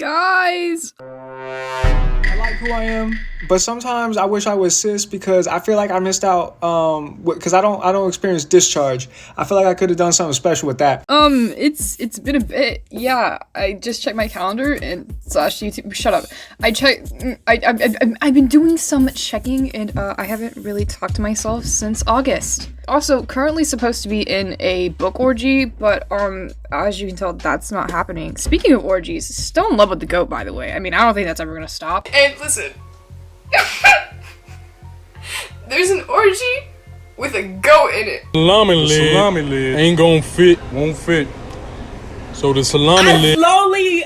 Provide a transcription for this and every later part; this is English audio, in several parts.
Guys! I like who I am, but sometimes I wish I was cis because I feel like I missed out. Because I don't experience discharge. I feel like I could have done something special with that. It's been a bit. Yeah, I just checked my calendar and slash YouTube. Shut up. I've been doing some checking and I haven't really talked to myself since August. Also, currently supposed to be in a book orgy, but as you can tell, that's not happening. Speaking of orgies, still in love with the goat, by the way. I mean, I don't think that's ever gonna stop. And listen, there's an orgy with a goat in it. Salami leg ain't gonna fit, won't fit. So the salami leg.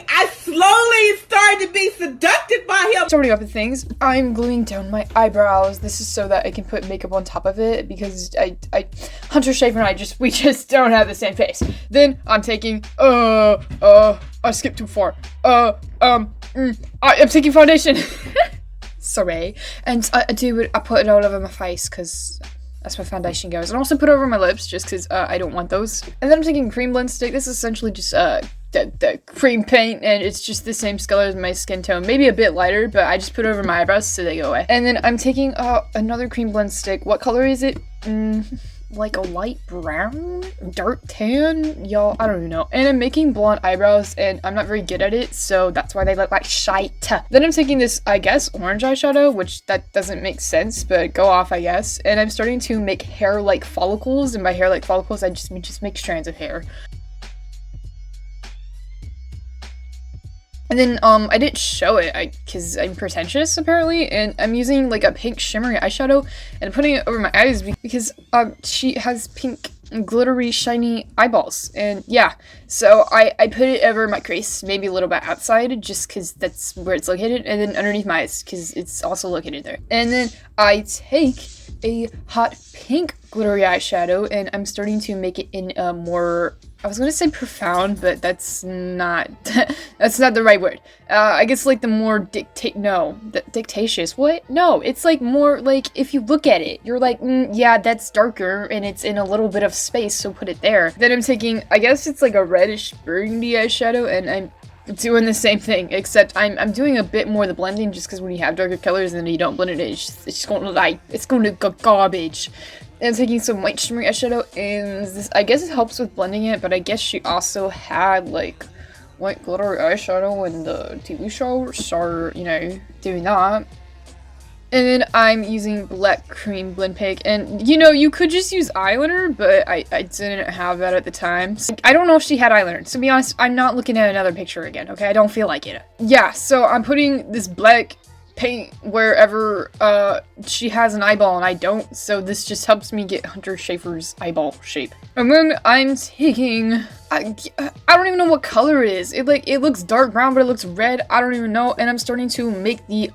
I slowly started to be seduced by him. Starting off with things, I'm gluing down my eyebrows. This is so that I can put makeup on top of it because Hunter Schafer and we just don't have the same face. Then I'm taking, I skipped too far. I'm taking foundation. Sorry. And I put it all over my face because that's where foundation goes. And also put it over my lips just because I don't want those. And then I'm taking cream blend stick. This is essentially just the cream paint, and it's just the same color as my skin tone. Maybe a bit lighter, but I just put it over my eyebrows so they go away. And then I'm taking another cream blend stick. What color is it? Like a light brown? Dark tan? Y'all, I don't even know. And I'm making blonde eyebrows, and I'm not very good at it, so that's why they look like shite. Then I'm taking this, I guess, orange eyeshadow, which that doesn't make sense, but go off, I guess. And I'm starting to make hair-like follicles, and by hair-like follicles, I just make strands of hair. And then, I didn't show it, because I'm pretentious, apparently, and I'm using, like, a pink shimmery eyeshadow, and putting it over my eyes, because, she has pink, glittery, shiny eyeballs, and yeah, so I put it over my crease, maybe a little bit outside, just because that's where it's located, and then underneath my eyes, because it's also located there. And then I take a hot pink glittery eyeshadow, and I'm starting to make it in a more, I was gonna say profound, but that's not the right word. I guess like the more dictatious. What? No, it's like more like if you look at it, you're like, yeah, that's darker and it's in a little bit of space, so put it there. Then I'm taking, I guess it's like a reddish burgundy eyeshadow, and I'm doing the same thing, except I'm doing a bit more of the blending just because when you have darker colors and then you don't blend it, it's just gonna like, it's gonna go garbage. And I'm taking some white shimmery eyeshadow, and this, I guess it helps with blending it, but I guess she also had, like, white glittery eyeshadow in the TV show, so, you know, doing that. And then I'm using black cream blend pick, and, you know, you could just use eyeliner, but I didn't have that at the time. So, I don't know if she had eyeliner. To be honest, I'm not looking at another picture again, okay? I don't feel like it. Yeah, so I'm putting this black paint wherever she has an eyeball and I don't, so this just helps me get Hunter Schafer's eyeball shape. And then I'm taking, I don't even know what color it is. It looks dark brown, but it looks red. I don't even know. And I'm starting to make the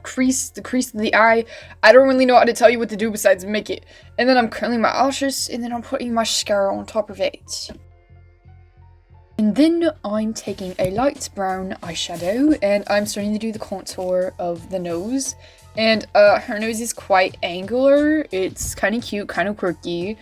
crease of the eye. I don't really know how to tell you what to do besides make it. And then I'm curling my lashes, and then I'm putting mascara on top of it. And then I'm taking a light brown eyeshadow, and I'm starting to do the contour of the nose. And her nose is quite angular. It's kind of cute, kind of quirky.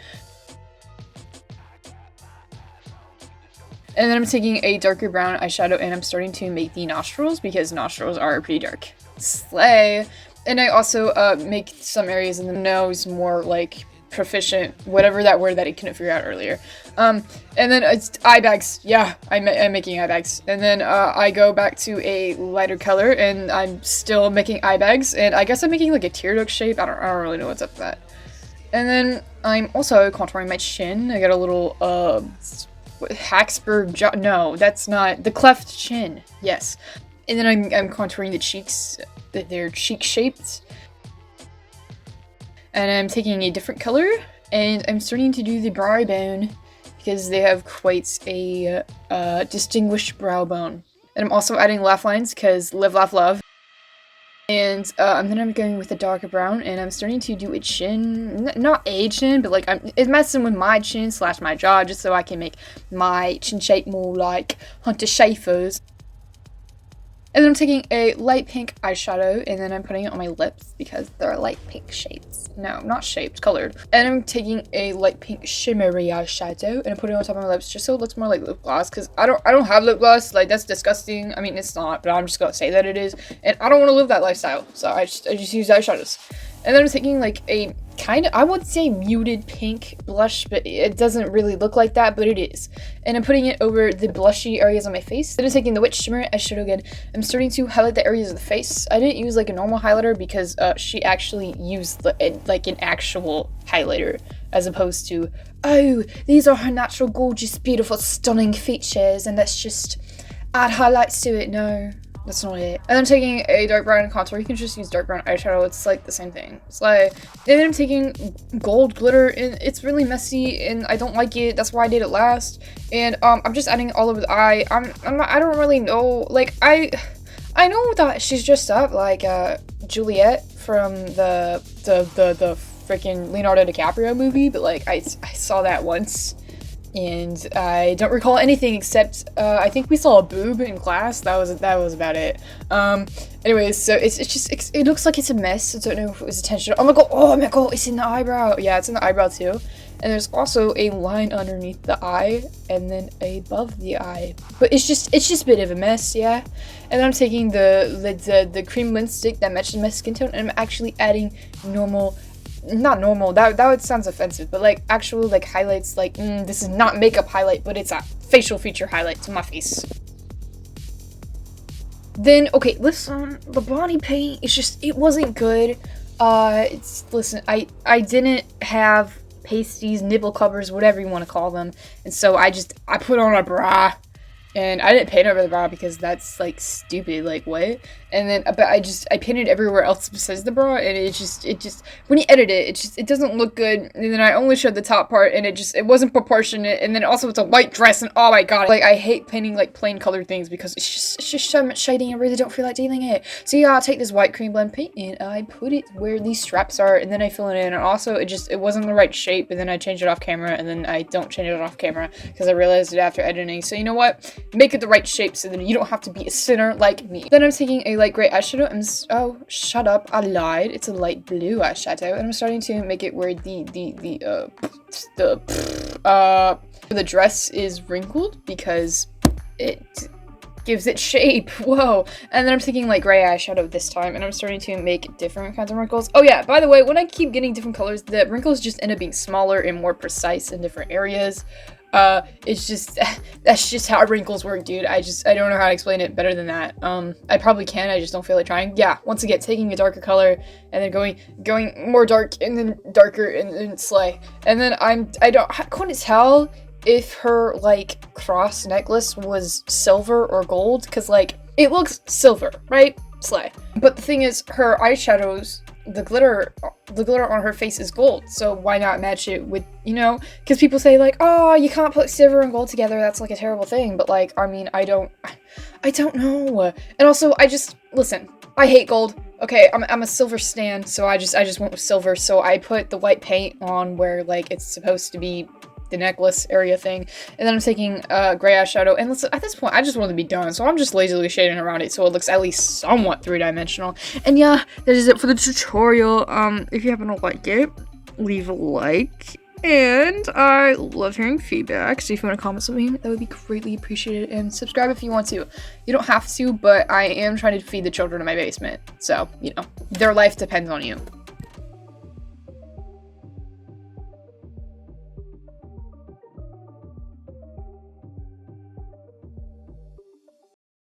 And then I'm taking a darker brown eyeshadow, and I'm starting to make the nostrils, because nostrils are pretty dark. Slay! And I also make some areas in the nose more, like, proficient, whatever that word that I couldn't figure out earlier. And then it's eye bags. Yeah, I'm making eye bags. And then I go back to a lighter color, and I'm still making eye bags. And I guess I'm making like a tear duct shape. I don't really know what's up with that. And then I'm also contouring my chin. I got a little Hacksburg jaw. No, that's not the cleft chin. Yes. And then I'm contouring the cheeks. They're cheek shaped. And I'm taking a different color, and I'm starting to do the brow bone, because they have quite a distinguished brow bone. And I'm also adding laugh lines, because live, laugh, love. And then I'm going with a darker brown, and I'm starting to do a chin, not a chin, but like it's messing with my chin / my jaw, just so I can make my chin shape more like Hunter Schafer's. And then I'm taking a light pink eyeshadow and then I'm putting it on my lips because they're light pink shades. No, not shaped, colored. And I'm taking a light pink shimmery eyeshadow and I'm putting it on top of my lips just so it looks more like lip gloss, because I don't have lip gloss. Like, that's disgusting. I mean, it's not, but I'm just gonna say that it is. And I don't want to live that lifestyle, so I just use eyeshadows. And then I'm taking like a kind of, I would say muted pink blush, but it doesn't really look like that, but it is. And I'm putting it over the blushy areas on my face. Then I'm taking the Witch Shimmer eyeshadow again. I'm starting to highlight the areas of the face. I didn't use like a normal highlighter because she actually used like an actual highlighter, as opposed to, oh, these are her natural, gorgeous, beautiful, stunning features, and let's just add highlights to it. No. That's not it. And I'm taking a dark brown contour. You can just use dark brown eyeshadow. It's like the same thing. It's like, and then I'm taking gold glitter, and it's really messy, and I don't like it. That's why I did it last. And I'm just adding all over the eye. I don't really know. Like, I know that she's dressed up like Juliet from the freaking Leonardo DiCaprio movie, but like I saw that once. And I don't recall anything except I think we saw a boob in class. That was about it. Anyways, so it looks like it's a mess. I don't know if it was intentional. Oh my god, it's in the eyebrow. Yeah, it's in the eyebrow too. And there's also a line underneath the eye and then above the eye. But it's just a bit of a mess, yeah. And then I'm taking the cream lipstick that matches my skin tone, and I'm actually adding not normal, that sounds offensive, but like actual like highlights, like this is not makeup highlight, but it's a facial feature highlight to my face. Then okay, listen, the body paint, it wasn't good. Listen, I didn't have pasties, nipple covers, whatever you want to call them, and so I put on a bra. And I didn't paint over the bra because that's like stupid, like what? And then, but I painted everywhere else besides the bra, and it just when you edit it, it doesn't look good. And then I only showed the top part, and it wasn't proportionate. And then also it's a white dress, and oh my god, like I hate painting like plain colored things because it's just so much shading. I really don't feel like dealing it. So yeah, I'll take this white cream blend paint and I put it where these straps are, and then I fill it in. And also it wasn't the right shape, and then I changed it off camera, and then I don't change it off camera because I realized it after editing. So you know what? Make it the right shape so then you don't have to be a sinner like me. Then I'm taking a light gray eyeshadow. Oh, shut up, I lied. It's a light blue eyeshadow, and I'm starting to make it where the dress is wrinkled because it gives it shape. Whoa. And then I'm taking like gray eyeshadow this time, and I'm starting to make different kinds of wrinkles. Oh yeah, by the way, when I keep getting different colors, the wrinkles just end up being smaller and more precise in different areas. That's just how wrinkles work, dude. I don't know how to explain it better than that. I probably can, I just don't feel like trying. Yeah, once again, taking a darker color and then going more dark and then darker and then slay. And then I couldn't tell if her like cross necklace was silver or gold, because like it looks silver, right? Slay. But the thing is, her eyeshadows, the glitter on her face is gold, so why not match it with, you know, because people say like, oh, you can't put silver and gold together, that's like a terrible thing, but like, I mean, I don't know. And also, listen, I hate gold. Okay, I'm a silver stan, so I just went with silver, so I put the white paint on where like it's supposed to be the necklace area thing, and then I'm taking gray eyeshadow, and listen, at this point I just want to be done, so I'm just lazily shading around it so it looks at least somewhat three-dimensional. And yeah, that is it for the tutorial. If you happen to like it, leave a like, and I love hearing feedback, so if you want to comment something, that would be greatly appreciated, and subscribe if you want to. You don't have to, but I am trying to feed the children in my basement, so you know, their life depends on you.